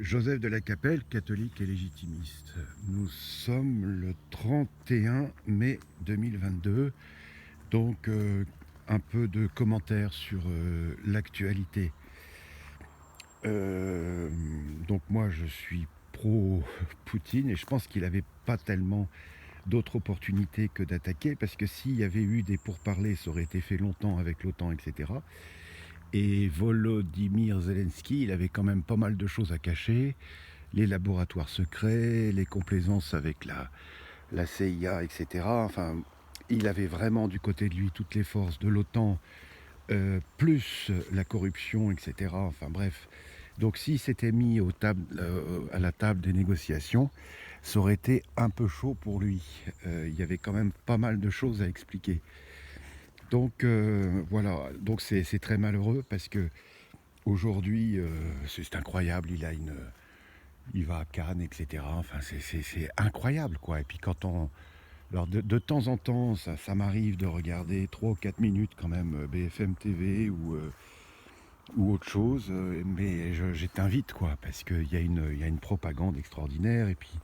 Joseph de la Capelle, catholique et légitimiste. Nous sommes le 31 mai 2022, donc un peu de commentaires sur l'actualité. Donc moi je suis pro-Poutine et je pense qu'il n'avait pas tellement d'autres opportunités que d'attaquer, parce que s'il y avait eu des pourparlers, ça aurait été fait longtemps avec l'OTAN, etc. Et Volodymyr Zelensky, il avait quand même pas mal de choses à cacher, les laboratoires secrets, les complaisances avec la CIA, etc. Enfin, il avait vraiment du côté de lui toutes les forces de l'OTAN, plus la corruption, etc. Enfin bref. Donc s'il s'était mis à la table des négociations, ça aurait été un peu chaud pour lui. Il y avait quand même pas mal de choses à expliquer. Donc voilà, donc c'est très malheureux parce que aujourd'hui, c'est incroyable, il va à Cannes, etc. Enfin, c'est incroyable, quoi. Et puis alors de temps en temps, ça m'arrive de regarder 3 ou 4 minutes quand même BFM TV ou autre chose, mais je t'invite, quoi, parce il y a une propagande extraordinaire. Et puis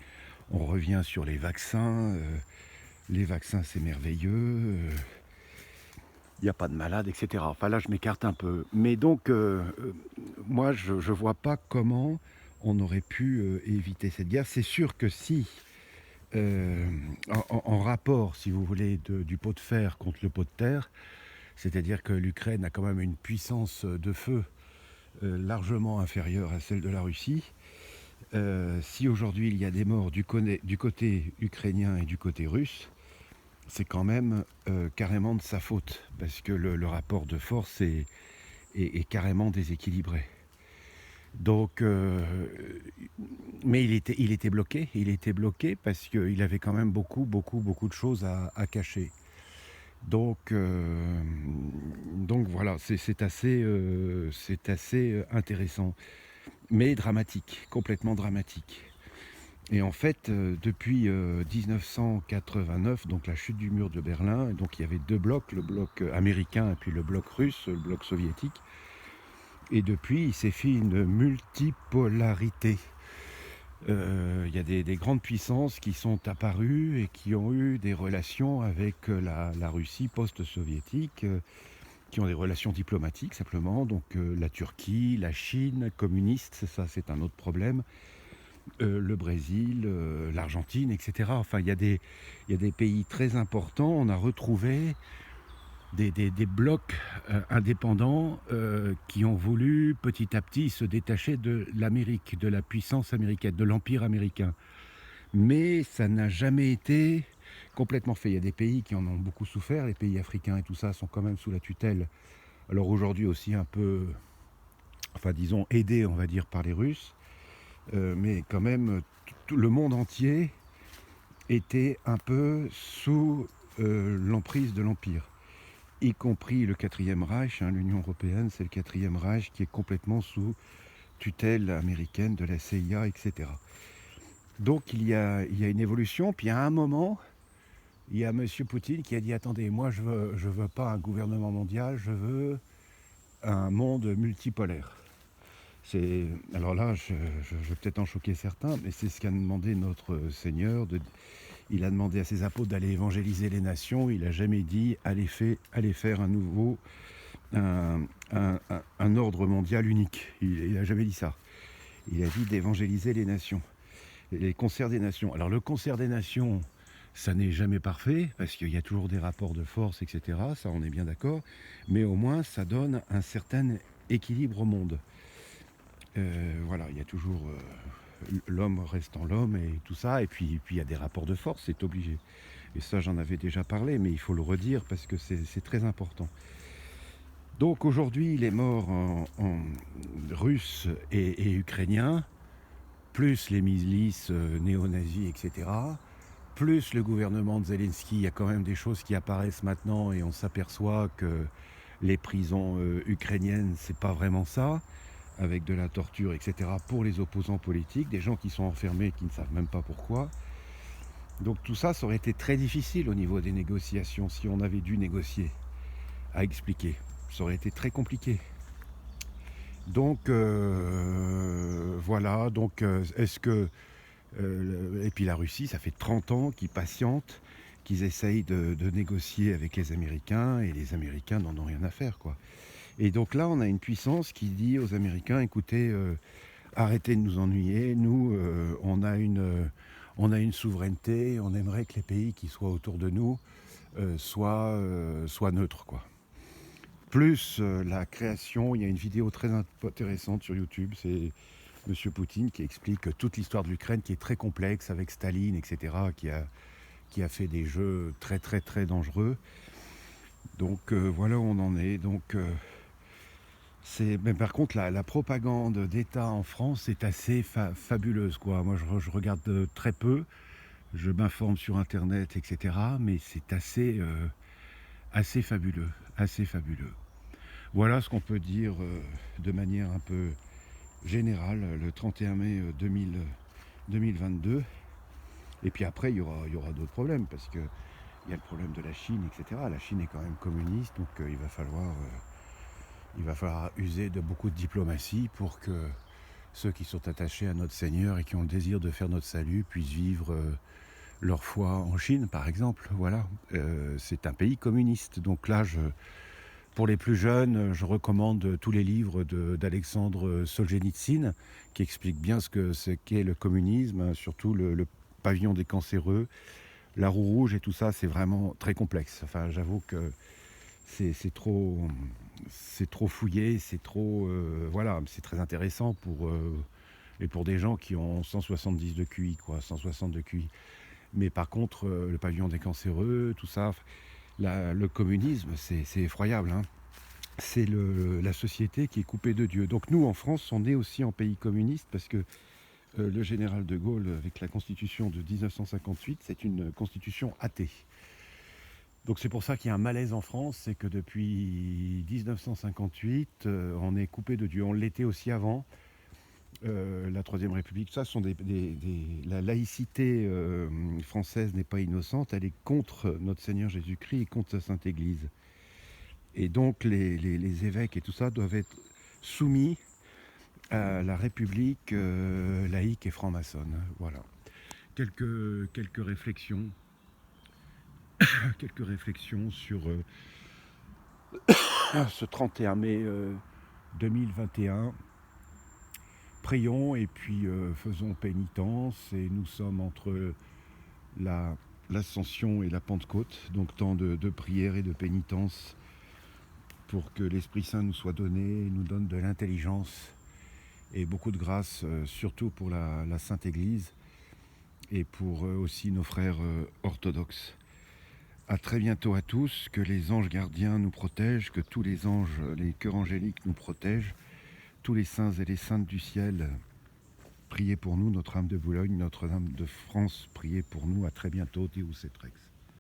on revient sur les vaccins. Les vaccins, c'est merveilleux. Il n'y a pas de malades, etc. Enfin là, je m'écarte un peu. Mais donc, moi, je ne vois pas comment on aurait pu éviter cette guerre. C'est sûr que si, en rapport, si vous voulez, du pot de fer contre le pot de terre, c'est-à-dire que l'Ukraine a quand même une puissance de feu largement inférieure à celle de la Russie. Si aujourd'hui il y a des morts du côté ukrainien et du côté russe, c'est quand même carrément de sa faute, parce que le rapport de force est carrément déséquilibré. Donc, mais il était bloqué parce qu'il avait quand même beaucoup de choses à cacher. Donc, voilà, c'est assez intéressant, mais dramatique, complètement dramatique. Et en fait, depuis 1989, donc la chute du mur de Berlin, donc il y avait deux blocs, le bloc américain et puis le bloc russe, le bloc soviétique. Et depuis, il s'est fait une multipolarité. Il y a des grandes puissances qui sont apparues et qui ont eu des relations avec la Russie post-soviétique, qui ont des relations diplomatiques simplement. Donc la Turquie, la Chine communiste, ça c'est un autre problème. Le Brésil, l'Argentine, etc. Enfin, il y a des pays très importants. On a retrouvé des blocs indépendants qui ont voulu petit à petit se détacher de l'Amérique, de la puissance américaine, de l'empire américain. Mais ça n'a jamais été complètement fait. Il y a des pays qui en ont beaucoup souffert, les pays africains et tout ça sont quand même sous la tutelle. Alors aujourd'hui aussi un peu, enfin disons, aidés, on va dire, par les Russes. Mais quand même, tout le monde entier était un peu sous l'emprise de l'Empire, y compris le quatrième Reich, hein, l'Union européenne, c'est le quatrième Reich qui est complètement sous tutelle américaine de la CIA, etc. Donc il y a une évolution, puis à un moment, il y a M. Poutine qui a dit, attendez, moi je veux pas un gouvernement mondial, je veux un monde multipolaire. Alors là, je vais peut-être en choquer certains, mais c'est ce qu'a demandé notre Seigneur. Il a demandé à ses apôtres d'aller évangéliser les nations. Il n'a jamais dit allez faire un ordre mondial unique. Il n'a jamais dit ça. Il a dit d'évangéliser les nations, les concerts des nations. Alors le concert des nations, ça n'est jamais parfait, parce qu'il y a toujours des rapports de force, etc. Ça, on est bien d'accord. Mais au moins, ça donne un certain équilibre au monde. Voilà, il y a toujours l'homme restant l'homme et tout ça, et puis il y a des rapports de force, c'est obligé. Et ça, j'en avais déjà parlé, mais il faut le redire parce que c'est très important. Donc aujourd'hui, les morts en russes et ukrainiens, plus les milices néo-nazis, etc., plus le gouvernement de Zelensky, il y a quand même des choses qui apparaissent maintenant et on s'aperçoit que les prisons ukrainiennes, c'est pas vraiment ça, avec de la torture, etc., pour les opposants politiques, des gens qui sont enfermés, qui ne savent même pas pourquoi. Donc tout ça, ça aurait été très difficile au niveau des négociations, si on avait dû négocier, à expliquer. Ça aurait été très compliqué. Donc voilà, donc est-ce que... et puis la Russie, ça fait 30 ans qu'ils patientent, qu'ils essayent de négocier avec les Américains, et les Américains n'en ont rien à faire, quoi. Et donc là, on a une puissance qui dit aux Américains, écoutez, arrêtez de nous ennuyer, nous, on a une souveraineté, on aimerait que les pays qui soient autour de nous soient neutres, quoi. Plus la création, il y a une vidéo très intéressante sur YouTube, c'est Monsieur Poutine qui explique toute l'histoire de l'Ukraine qui est très complexe avec Staline, etc., qui a fait des jeux très très très dangereux. Donc voilà où on en est. Donc mais par contre la propagande d'État en France est assez fabuleuse, quoi. Moi je regarde très peu, je m'informe sur internet, etc. Mais c'est assez fabuleux, assez fabuleux. Voilà ce qu'on peut dire de manière un peu générale le 31 mai 2022. Et puis après, il y aura d'autres problèmes, parce qu'il y a le problème de la Chine, etc. La Chine est quand même communiste, donc il va falloir user de beaucoup de diplomatie pour que ceux qui sont attachés à notre Seigneur et qui ont le désir de faire notre salut puissent vivre leur foi en Chine, par exemple. Voilà, c'est un pays communiste. Donc là, pour les plus jeunes, je recommande tous les livres d'Alexandre Solzhenitsyn, qui expliquent bien ce qu'est le communisme, surtout le pavillon des cancéreux, la roue rouge et tout ça. C'est vraiment très complexe. Enfin, j'avoue que c'est trop fouillé, c'est trop... voilà, c'est très intéressant pour des gens qui ont 170 de QI, quoi, 160 de QI. Mais par contre, le pavillon des cancéreux, tout ça, le communisme, c'est effroyable, hein. C'est la société qui est coupée de Dieu. Donc nous, en France, on est aussi en pays communiste, parce que le général de Gaulle, avec la constitution de 1958, c'est une constitution athée. Donc c'est pour ça qu'il y a un malaise en France, c'est que depuis 1958, on est coupé de Dieu. On l'était aussi avant. La Troisième République, ça sont la laïcité française n'est pas innocente, elle est contre notre Seigneur Jésus-Christ et contre sa Sainte Église. Et donc les évêques et tout ça doivent être soumis à la République laïque et franc-maçonne. Voilà. Quelques réflexions, quelques réflexions sur ce 31 mai 2021. Prions et puis faisons pénitence, et nous sommes entre l'Ascension et la Pentecôte, donc temps de prière et de pénitence pour que l'Esprit Saint nous soit donné, nous donne de l'intelligence et beaucoup de grâce, surtout pour la Sainte Église et pour aussi nos frères orthodoxes. À très bientôt à tous, que les anges gardiens nous protègent, que tous les anges, les chœurs angéliques nous protègent, tous les saints et les saintes du ciel, priez pour nous, Notre-Dame de Boulogne, Notre-Dame de France, priez pour nous. À très bientôt, Deus et Rex.